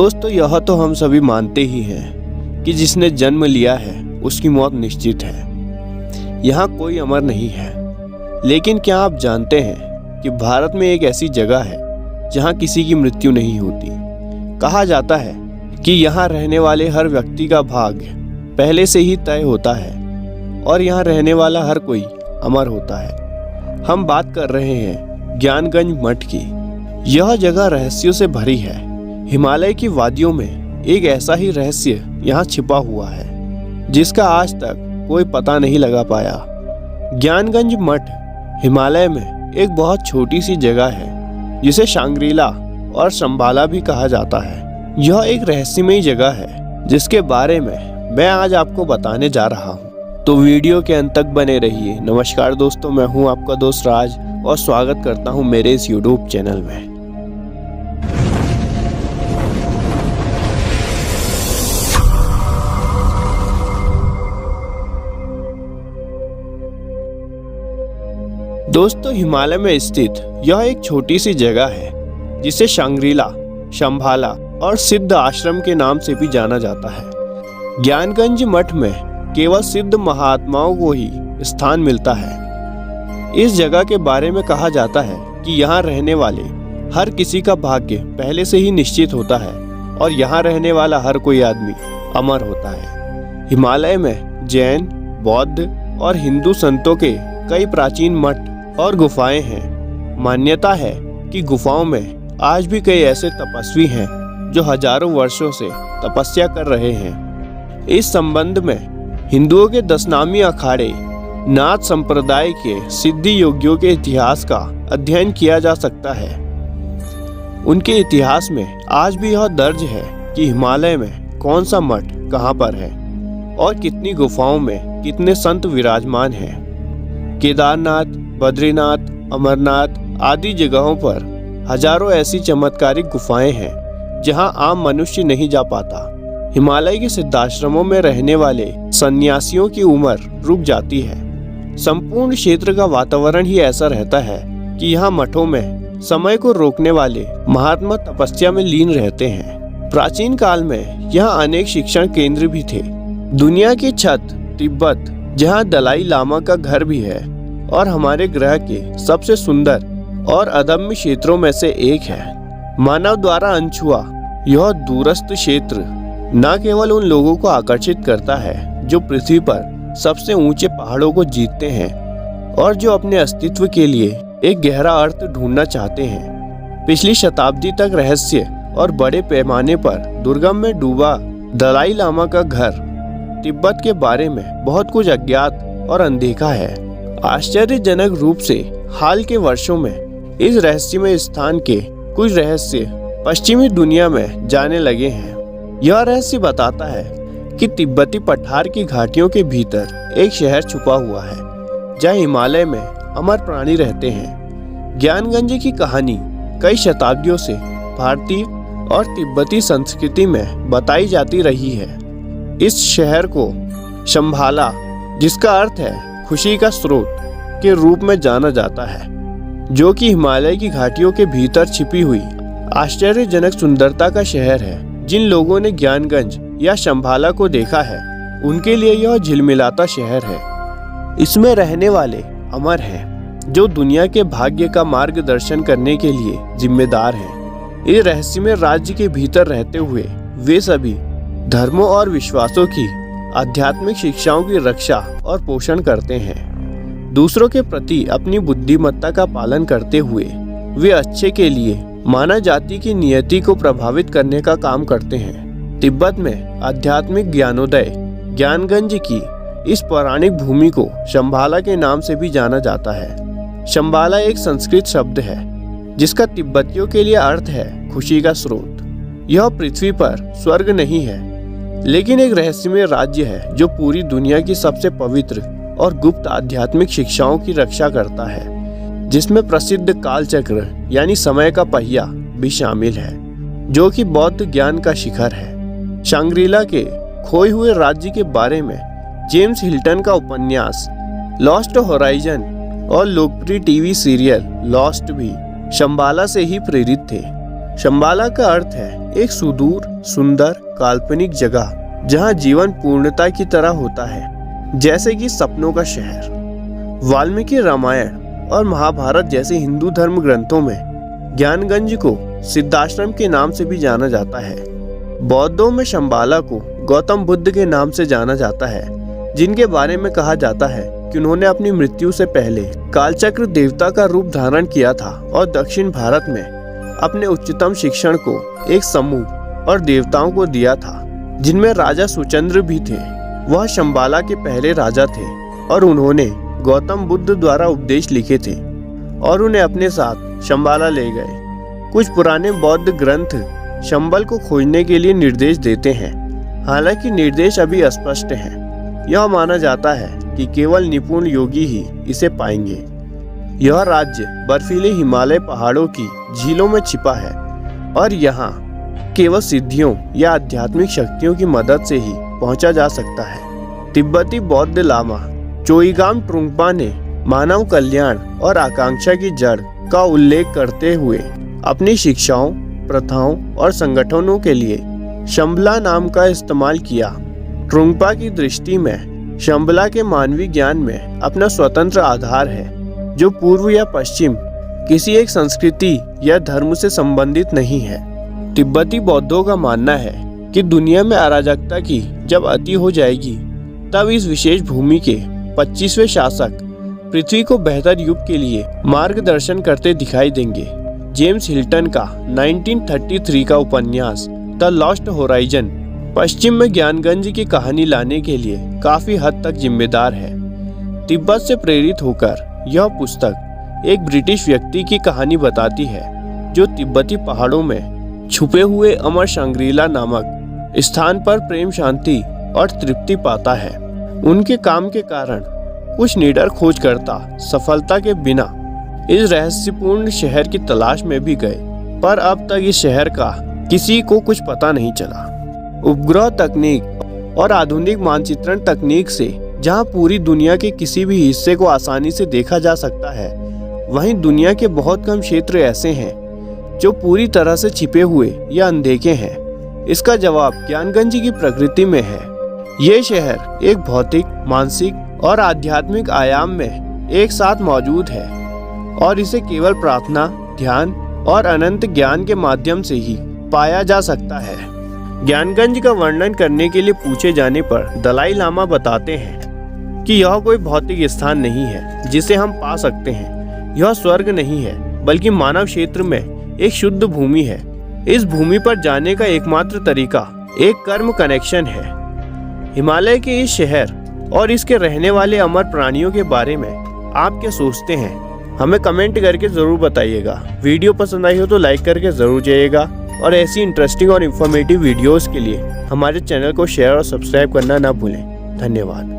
दोस्तों, यह तो हम सभी मानते ही हैं कि जिसने जन्म लिया है उसकी मौत निश्चित है। यहाँ कोई अमर नहीं है। लेकिन क्या आप जानते हैं कि भारत में एक ऐसी जगह है जहाँ किसी की मृत्यु नहीं होती। कहा जाता है कि यहाँ रहने वाले हर व्यक्ति का भाग्य पहले से ही तय होता है और यहाँ रहने वाला हर कोई अमर होता है। हम बात कर रहे हैं ज्ञानगंज मठ की। यह जगह रहस्यों से भरी है। हिमालय की वादियों में एक ऐसा ही रहस्य यहाँ छिपा हुआ है जिसका आज तक कोई पता नहीं लगा पाया। ज्ञानगंज मठ हिमालय में एक बहुत छोटी सी जगह है जिसे सांग्रीला और शंबाला भी कहा जाता है। यह एक रहस्यमयी जगह है जिसके बारे में मैं आज आपको बताने जा रहा हूँ, तो वीडियो के अंत तक बने रहिए। नमस्कार दोस्तों, मैं हूँ आपका दोस्त राज और स्वागत करता हूँ मेरे इस यूट्यूब चैनल में। दोस्तों, हिमालय में स्थित यह एक छोटी सी जगह है जिसे सांग्रीला, शंबाला और सिद्ध आश्रम के नाम से भी जाना जाता है। ज्ञानगंज मठ में केवल सिद्ध महात्माओं को ही स्थान मिलता है। इस जगह के बारे में कहा जाता है कि यहाँ रहने वाले हर किसी का भाग्य पहले से ही निश्चित होता है और यहाँ रहने वाला हर कोई आदमी अमर होता है। हिमालय में जैन, बौद्ध और हिंदू संतों के कई प्राचीन मठ और गुफाएं हैं। मान्यता है कि गुफाओं में आज भी कई ऐसे तपस्वी हैं जो हजारों वर्षों से तपस्या कर रहे हैं। इस संबंध में हिंदुओं के 10 नामी अखाड़े नाथ संप्रदाय के सिद्धि योगियों के इतिहास का अध्ययन किया जा सकता है। उनके इतिहास में आज भी यह दर्ज है कि हिमालय में कौन सा मठ कहाँ पर है और कितनी गुफाओं में कितने संत विराजमान हैं। केदारनाथ, बद्रीनाथ, अमरनाथ आदि जगहों पर हजारों ऐसी चमत्कारिक गुफाएं हैं जहां आम मनुष्य नहीं जा पाता। हिमालय के सिद्धाश्रमों में रहने वाले सन्यासियों की उम्र रुक जाती है। संपूर्ण क्षेत्र का वातावरण ही ऐसा रहता है कि यहाँ मठों में समय को रोकने वाले महात्मा तपस्या में लीन रहते हैं। प्राचीन काल में यहाँ अनेक शिक्षण केंद्र भी थे। दुनिया की छत तिब्बत, जहाँ दलाई लामा का घर भी है और हमारे ग्रह के सबसे सुंदर और अदम्य क्षेत्रों में से एक है। मानव द्वारा अनछुआ यह दूरस्थ क्षेत्र न केवल उन लोगों को आकर्षित करता है जो पृथ्वी पर सबसे ऊंचे पहाड़ों को जीतते हैं और जो अपने अस्तित्व के लिए एक गहरा अर्थ ढूंढना चाहते हैं। पिछली शताब्दी तक रहस्य और बड़े पैमाने पर दुर्गम में डूबा दलाई लामा का घर तिब्बत के बारे में बहुत कुछ अज्ञात और अनदेखा है। आश्चर्यजनक रूप से हाल के वर्षों में इस रहस्यमय स्थान के कुछ रहस्य पश्चिमी दुनिया में जाने लगे हैं। यह रहस्य बताता है कि तिब्बती पठार की घाटियों के भीतर एक शहर छुपा हुआ है जहाँ हिमालय में अमर प्राणी रहते हैं। ज्ञानगंज की कहानी कई शताब्दियों से भारतीय और तिब्बती संस्कृति में बताई जाती रही है। इस शहर को शंबाला, जिसका अर्थ है खुशी का स्रोत, के रूप में जाना जाता है, जो कि हिमालय की घाटियों के भीतर छिपी हुई आश्चर्यजनक सुंदरता का शहर है। जिन लोगों ने ज्ञानगंज या शंबाला को देखा है उनके लिए यह झिलमिलाता शहर है। इसमें रहने वाले अमर हैं जो दुनिया के भाग्य का मार्गदर्शन करने के लिए जिम्मेदार हैं। इस रहस्यमय राज्य के भीतर रहते हुए वे सभी धर्मों और विश्वासों की आध्यात्मिक शिक्षाओं की रक्षा और पोषण करते हैं। दूसरों के प्रति अपनी बुद्धिमत्ता का पालन करते हुए वे अच्छे के लिए मानव जाति की नियति को प्रभावित करने का काम करते हैं। तिब्बत में आध्यात्मिक ज्ञानोदय ज्ञानगंज की इस पौराणिक भूमि को शंबाला के नाम से भी जाना जाता है। शंबाला एक संस्कृत शब्द है जिसका तिब्बतियों के लिए अर्थ है खुशी का स्रोत। यह पृथ्वी पर स्वर्ग नहीं है लेकिन एक रहस्यमय राज्य है जो पूरी दुनिया की सबसे पवित्र और गुप्त आध्यात्मिक शिक्षाओं की रक्षा करता है, जिसमें प्रसिद्ध कालचक्र यानी समय का पहिया भी शामिल है जो कि बौद्ध ज्ञान का शिखर है। सांग्रीला के खोए हुए राज्य के बारे में जेम्स हिल्टन का उपन्यास लॉस्ट होराइजन और लोकप्रिय टीवी सीरियल लॉस्ट भी शंबाला से ही प्रेरित थे। शंबाला का अर्थ है एक सुदूर, सुंदर, काल्पनिक जगह जहां जीवन पूर्णता की तरह होता है, जैसे कि सपनों का शहर। वाल्मीकि रामायण और महाभारत जैसे हिंदू धर्म ग्रंथों में ज्ञानगंज को सिद्धाश्रम के नाम से भी जाना जाता है। बौद्धों में शंबाला को गौतम बुद्ध के नाम से जाना जाता है, जिनके बारे में कहा जाता है कि उन्होंने अपनी मृत्यु से पहले कालचक्र देवता का रूप धारण किया था और दक्षिण भारत में अपने उच्चतम शिक्षण को एक समूह और देवताओं को दिया था, जिनमें राजा सुचंद्र भी थे। वह शंबाला के पहले राजा थे और उन्होंने गौतम बुद्ध द्वारा उपदेश लिखे थे और उन्हें अपने साथ शंबाला ले गए। कुछ पुराने बौद्ध ग्रंथ शंबल को खोजने के लिए निर्देश देते हैं, हालांकि निर्देश अभी अस्पष्ट हैं। यह माना जाता है कि केवल निपुण योगी ही इसे पाएंगे। यह राज्य बर्फीले हिमालय पहाड़ों की झीलों में छिपा है और यहाँ केवल सिद्धियों या आध्यात्मिक शक्तियों की मदद से ही पहुंचा जा सकता है। तिब्बती बौद्ध लामा चोइगाम ट्रुंगपा ने मानव कल्याण और आकांक्षा की जड़ का उल्लेख करते हुए अपनी शिक्षाओं, प्रथाओं और संगठनों के लिए शंबला नाम का इस्तेमाल किया। ट्रुंगपा की दृष्टि में शंबला के मानवीय ज्ञान में अपना स्वतंत्र आधार है, जो पूर्व या पश्चिम किसी एक संस्कृति या धर्म से संबंधित नहीं है। तिब्बती बौद्धों का मानना है कि दुनिया में अराजकता की जब अति हो जाएगी, तब इस विशेष भूमि के 25वें शासक पृथ्वी को बेहतर युग के लिए मार्गदर्शन करते दिखाई देंगे। जेम्स हिल्टन का 1933 का उपन्यास द लॉस्ट होराइजन पश्चिम में ज्ञानगंज की कहानी लाने के लिए काफी हद तक जिम्मेदार है। तिब्बत से प्रेरित होकर यह पुस्तक एक ब्रिटिश व्यक्ति की कहानी बताती है, जो तिब्बती पहाड़ों में छुपे हुए अमर शांग्रीला नामक स्थान पर प्रेम, शांति और तृप्ति पाता है। उनके काम के कारण कुछ निडर खोजकर्ता सफलता के बिना इस रहस्यपूर्ण शहर की तलाश में भी गए, पर अब तक इस शहर का किसी को कुछ पता नहीं चला। उपग्रह तकनीक और आधुनिक मानचित्रण तकनीक से जहां पूरी दुनिया के किसी भी हिस्से को आसानी से देखा जा सकता है, वहीं दुनिया के बहुत कम क्षेत्र ऐसे हैं जो पूरी तरह से छिपे हुए या अनदेखे हैं। इसका जवाब ज्ञानगंज की प्रकृति में है। ये शहर एक भौतिक, मानसिक और आध्यात्मिक आयाम में एक साथ मौजूद है और इसे केवल प्रार्थना, ध्यान और अनंत ज्ञान के माध्यम से ही पाया जा सकता है। ज्ञानगंज का वर्णन करने के लिए पूछे जाने पर दलाई लामा बताते हैं कि यह कोई भौतिक स्थान नहीं है जिसे हम पा सकते हैं। यह स्वर्ग नहीं है, बल्कि मानव क्षेत्र में एक शुद्ध भूमि है। इस भूमि पर जाने का एकमात्र तरीका एक कर्म कनेक्शन है। हिमालय के इस शहर और इसके रहने वाले अमर प्राणियों के बारे में आप क्या सोचते हैं? हमें कमेंट करके जरूर बताइएगा। वीडियो पसंद आई हो तो लाइक करके जरूर जाइएगा और ऐसी इंटरेस्टिंग और इन्फॉर्मेटिव वीडियोस के लिए हमारे चैनल को शेयर और सब्सक्राइब करना ना भूलें। धन्यवाद।